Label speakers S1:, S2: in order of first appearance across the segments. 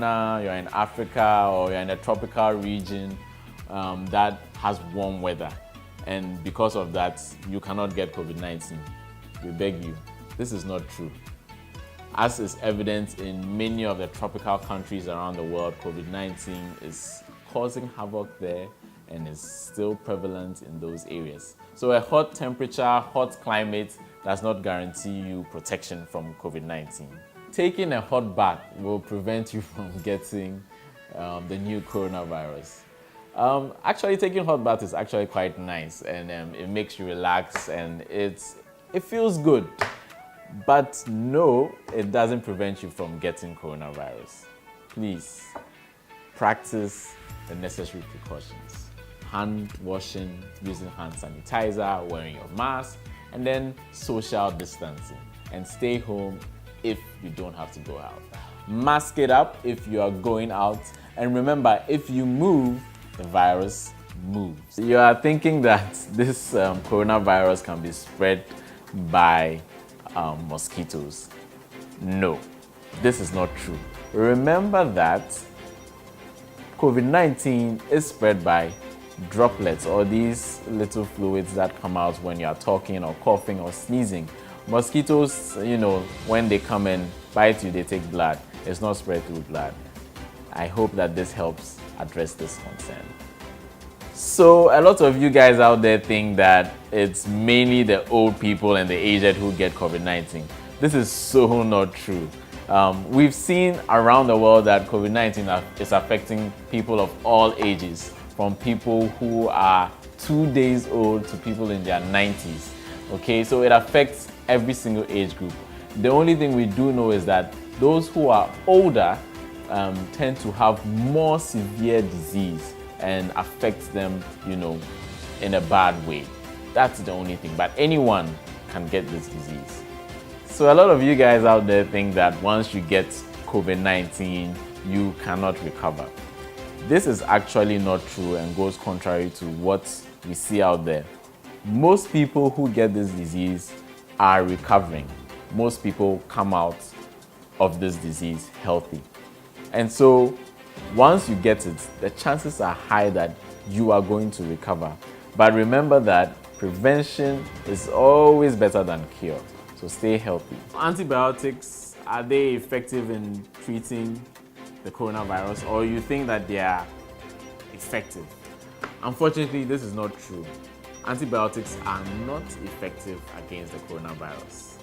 S1: Ghana, you're in Africa, or you're in a tropical region that has warm weather. And because of that, you cannot get COVID-19. We beg you, this is not true. As is evident in many of the tropical countries around the world, COVID-19 is causing havoc there and is still prevalent in those areas. So a hot temperature, hot climate does not guarantee you protection from COVID-19. Taking a hot bath will prevent you from getting the new coronavirus. Actually, taking hot bath is actually quite nice, and it makes you relax, and it feels good. But no, it doesn't prevent you from getting coronavirus. Please practice the necessary precautions. Hand washing, using hand sanitizer, wearing your mask, and then social distancing. And stay home if you don't have to go out. Mask it up if you are going out. And remember, if you move, the virus moves. You are thinking that this coronavirus can be spread by mosquitoes. No, this is not true. Remember that COVID-19 is spread by droplets, or these little fluids that come out when you are talking or coughing or sneezing. Mosquitoes, when they come and bite you, they take blood. It's not spread through blood. I hope that this helps address this concern. So a lot of you guys out there think that it's mainly the old people and the aged who get COVID-19. This is so not true. We've seen around the world that COVID-19 is affecting people of all ages, from people who are 2 days old to people in their 90s. Okay, so it affects every single age group. The only thing we do know is that those who are older tend to have more severe disease and affects them, in a bad way. That's the only thing. But anyone can get this disease. So a lot of you guys out there think that once you get COVID-19, you cannot recover. This is actually not true and goes contrary to what we see out there. Most people who get this disease are recovering. Most people come out of this disease healthy. And so once you get it, the chances are high that you are going to recover. But remember that prevention is always better than cure. So stay healthy. Antibiotics, are they effective in treating the coronavirus, or you think that they are effective? Unfortunately, this is not true. Antibiotics are not effective against the coronavirus.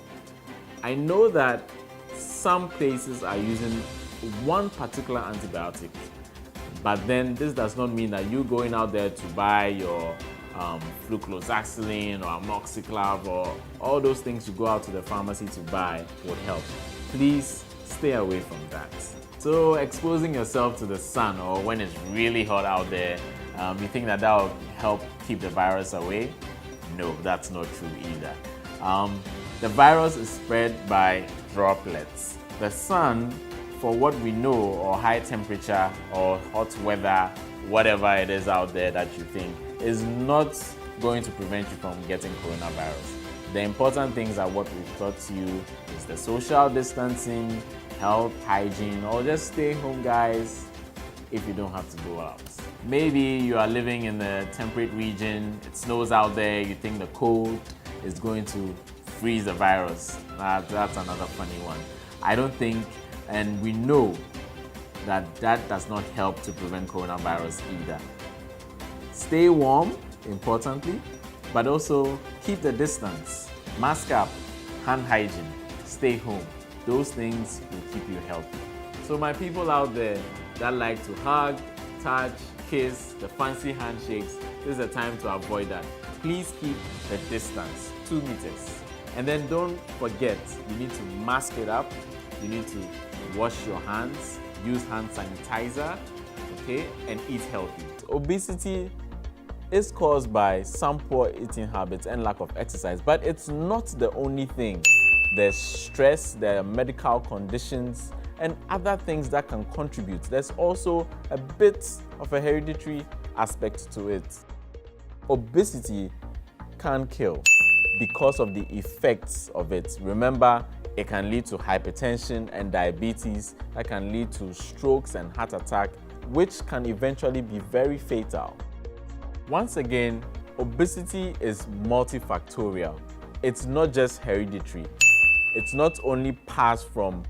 S1: I know that some places are using one particular antibiotic, but then this does not mean that you going out there to buy your flucloxacillin or amoxiclav or all those things you go out to the pharmacy to buy would help. Please stay away from that. So exposing yourself to the sun, or when it's really hot out there, you think that will help keep the virus away? No, that's not true either. The virus is spread by droplets. The sun, for what we know, or high temperature or hot weather, whatever it is out there that you think, is not going to prevent you from getting coronavirus. The important things are what we've taught you is the social distancing, health, hygiene, or just stay home, guys, if you don't have to go out. Maybe you are living in the temperate region, it snows out there, you think the cold is going to freeze the virus. That's another funny one. I don't think, and we know that that does not help to prevent coronavirus either. Stay warm, importantly, but also keep the distance. Mask up, hand hygiene, stay home. Those things will keep you healthy. So my people out there that like to hug, touch, kiss, the fancy handshakes, this is the time to avoid that. Please keep the distance, 2 meters. And then don't forget, you need to mask it up, you need to wash your hands, use hand sanitizer, okay, and eat healthy. Obesity is caused by some poor eating habits and lack of exercise, but it's not the only thing. There's stress, there are medical conditions, and other things that can contribute. There's also a bit of a hereditary aspect to it. Obesity can kill because of the effects of it. Remember, It can lead to hypertension and diabetes. That can lead to strokes and heart attack, which can eventually be very fatal. Once again, obesity is multifactorial. It's not just hereditary. It's not only passed from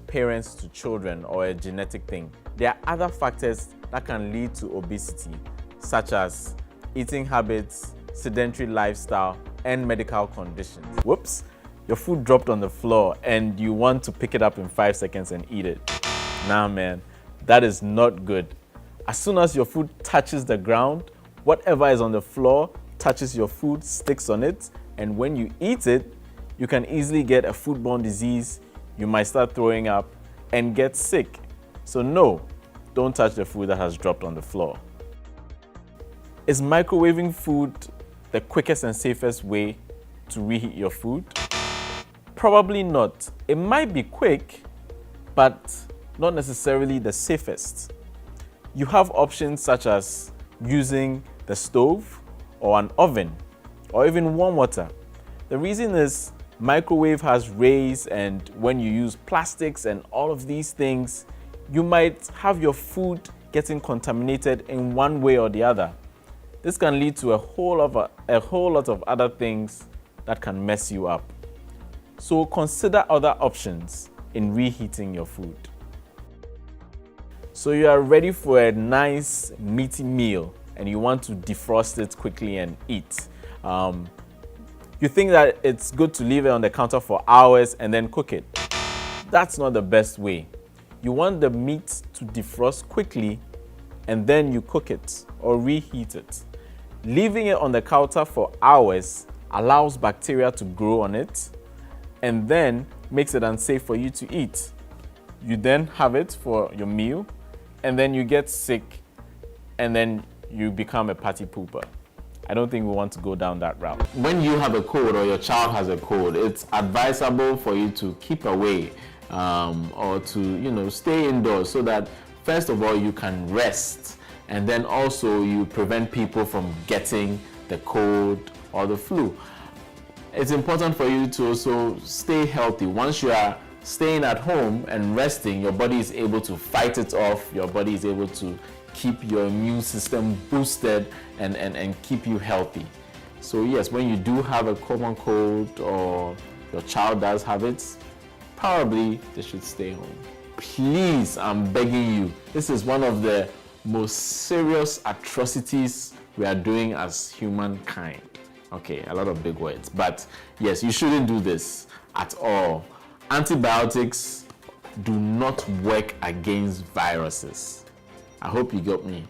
S1: parents to children or a genetic thing. There are other factors that can lead to obesity, such as eating habits, sedentary lifestyle, and medical conditions. Whoops, your food dropped on the floor and you want to pick it up in 5 seconds and eat it. Nah, man, that is not good. As soon as your food touches the ground, whatever is on the floor touches your food, sticks on it, and when you eat it, you can easily get a foodborne disease. You might start throwing up and get sick. So no, don't touch the food that has dropped on the floor. Is microwaving food the quickest and safest way to reheat your food? Probably not. It might be quick, but not necessarily the safest. You have options such as using the stove or an oven or even warm water. The reason is microwave has rays, and when you use plastics and all of these things, you might have your food getting contaminated in one way or the other. This can lead to a whole lot of other things that can mess you up. So consider other options in reheating your food. So you are ready for a nice meaty meal and you want to defrost it quickly and eat. You think that it's good to leave it on the counter for hours and then cook it. That's not the best way. You want the meat to defrost quickly and then you cook it or reheat it. Leaving it on the counter for hours allows bacteria to grow on it and then makes it unsafe for you to eat. You then have it for your meal and then you get sick and then you become a party pooper. I don't think we want to go down that route. When you have a cold or your child has a cold, it's advisable for you to keep away or to stay indoors so that first of all you can rest, and then also you prevent people from getting the cold or the flu. It's important for you to also stay healthy. Once you are staying at home and resting, your body is able to fight it off. Your body is able to keep your immune system boosted and keep you healthy. So yes, when you do have a common cold or your child does have it, probably they should stay home. Please, I'm begging you, this is one of the most serious atrocities we are doing as humankind. Okay, a lot of big words, but yes, you shouldn't do this at all. Antibiotics do not work against viruses. I hope you got me.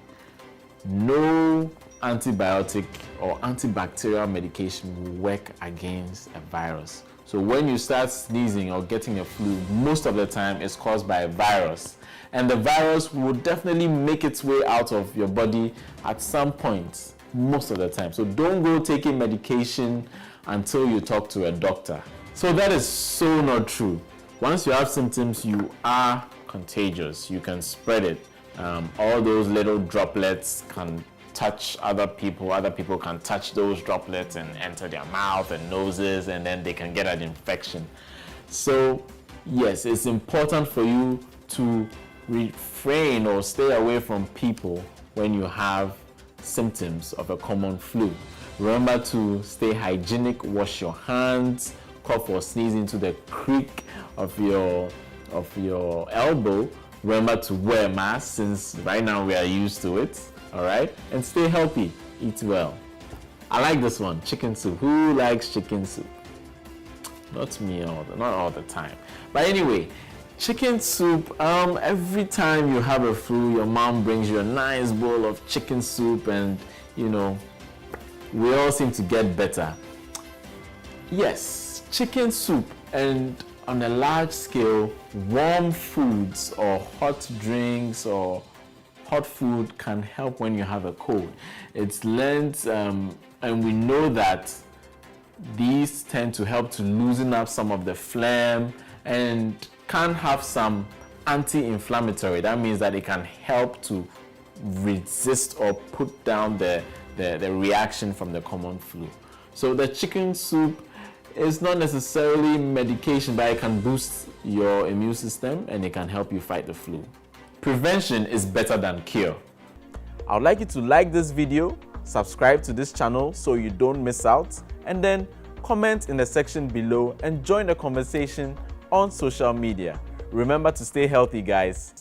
S1: No antibiotic or antibacterial medication will work against a virus. So when you start sneezing or getting a flu, most of the time it's caused by a virus. And the virus will definitely make its way out of your body at some point, most of the time. So don't go taking medication until you talk to a doctor. So that is so not true. Once you have symptoms, you are contagious. You can spread it. All those little droplets can touch other people can touch those droplets and enter their mouth and noses, and then they can get an infection. So yes, it's important for you to refrain or stay away from people when you have symptoms of a common flu. Remember to stay hygienic, wash your hands, cough or sneeze into the creak of your elbow. Remember to wear a mask, since right now we are used to it, all right? And stay healthy, eat well. I like this one, chicken soup. Who likes chicken soup? Not me, not all the time. But anyway, chicken soup, every time you have a flu, your mom brings you a nice bowl of chicken soup and, we all seem to get better. Yes, chicken soup, and on a large scale, warm foods or hot drinks or hot food can help when you have a cold. It's learned, and we know that these tend to help to loosen up some of the phlegm and can have some anti-inflammatory. That means that it can help to resist or put down the reaction from the common flu. So the chicken soup It's not necessarily medication, but it can boost your immune system and it can help you fight the flu. Prevention is better than cure. I would like you to like this video, subscribe to this channel so you don't miss out, and then comment in the section below and join the conversation on social media. Remember to stay healthy, guys.